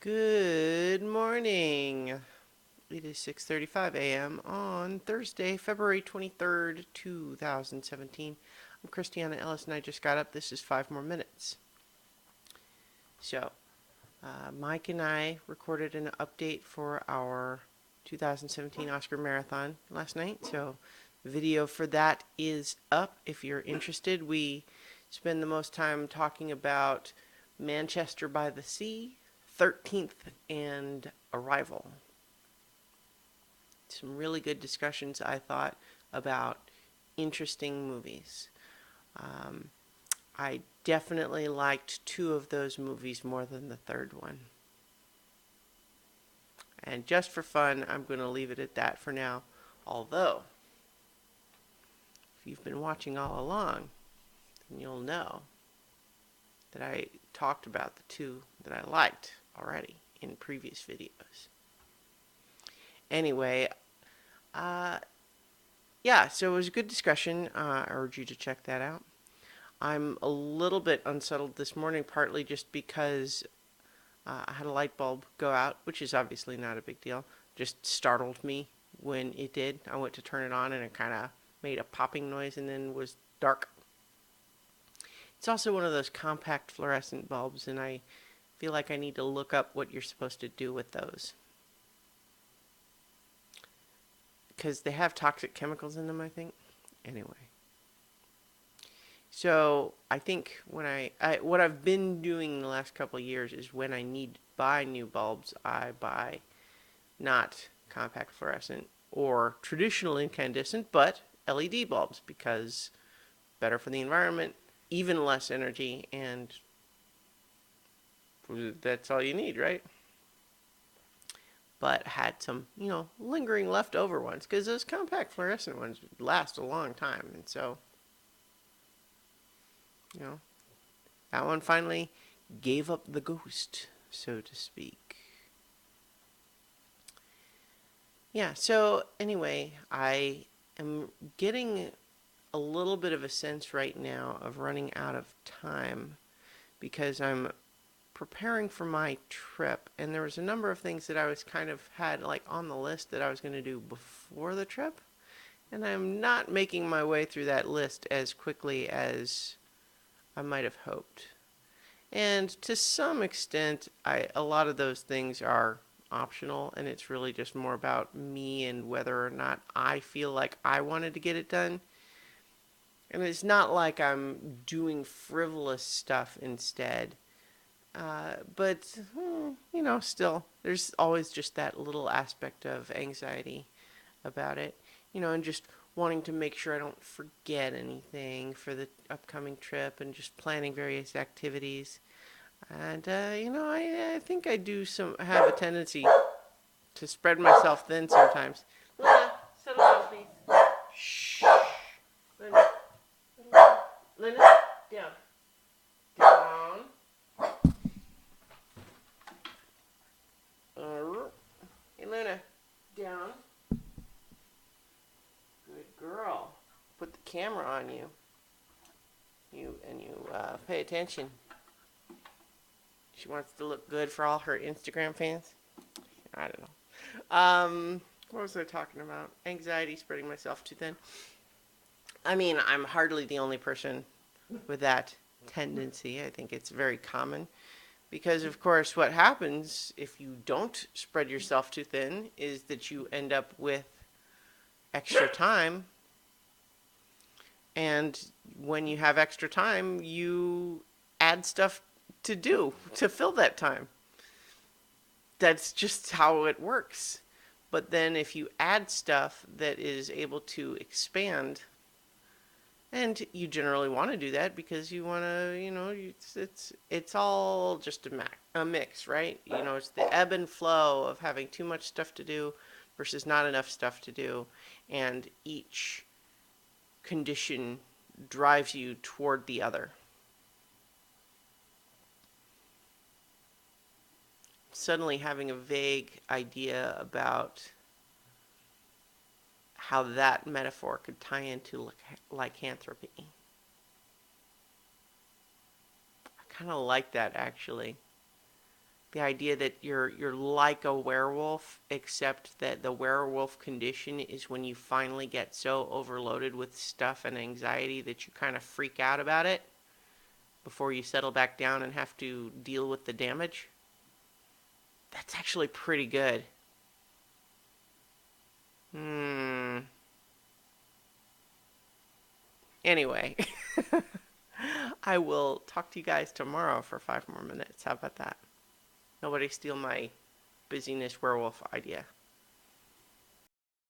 Good morning. It is 6:35 a.m. on Thursday, February 23rd, 2017. I'm Christiana Ellis and I just got up. This is 5 more minutes. So, Mike and I recorded an update for our 2017 Oscar Marathon last night. So, the video for that is up. If you're interested, we spend the most time talking about Manchester by the Sea, 13th, and Arrival. Some really good discussions, I thought, about interesting movies. Um, I definitely liked two of those movies more than the third one. And just for fun, I'm going to leave it at that for now. Although, if you've been watching all along, then you'll know that I talked about the two that I liked already in previous videos. Anyway, yeah, so it was a good discussion. I urge you to check that out. I'm a little bit unsettled this morning, partly just because I had a light bulb go out, which is obviously not a big deal. Just startled me when it did. I went to turn it on and it kind of made a popping noise and then was dark. It's also one of those compact fluorescent bulbs, and I feel like I need to look up what you're supposed to do with those. Because they have toxic chemicals in them, I think. Anyway. So I think when what I've been doing the last couple of years is when I need to buy new bulbs, I buy not compact fluorescent or traditional incandescent, but LED bulbs because better for the environment, even less energy, and that's all you need, right? But had some, lingering leftover ones because those compact fluorescent ones last a long time, and so, that one finally gave up the ghost, so to speak. Yeah, so anyway, I am getting a little bit of a sense right now of running out of time because I'm preparing for my trip, and there was a number of things that I was kind of had like on the list that I was going to do before the trip, and I'm not making my way through that list as quickly as I might have hoped. And to some extent, a lot of those things are optional, and it's really just more about me and whether or not I feel like I wanted to get it done. And it's not like I'm doing frivolous stuff instead. But, still, there's always just that little aspect of anxiety about it, and just wanting to make sure I don't forget anything for the upcoming trip and just planning various activities. And, I think I do have a tendency to spread myself thin sometimes. Luna, settle down, please. Shh. Luna, Luna, down. Down. Hey, Luna, down. Good girl. Put the camera on you. You pay attention. She wants to look good for all her Instagram fans. I don't know. What was I talking about? Anxiety, spreading myself too thin. I mean, I'm hardly the only person with that tendency. I think it's very common. Because, of course, what happens if you don't spread yourself too thin is that you end up with extra time. And when you have extra time, you add stuff to do to fill that time. That's just how it works. But then if you add stuff that is able to expand, and you generally want to do that because you want to, it's all just a mix, right? It's the ebb and flow of having too much stuff to do versus not enough stuff to do, and each condition drives you toward the other. Suddenly having a vague idea about how that metaphor could tie into lycanthropy. I kind of like that, actually. The idea that you're like a werewolf, except that the werewolf condition is when you finally get so overloaded with stuff and anxiety that you kind of freak out about it before you settle back down and have to deal with the damage. That's actually pretty good. Anyway, I will talk to you guys tomorrow for 5 more minutes. How about that? Nobody steal my busyness werewolf idea.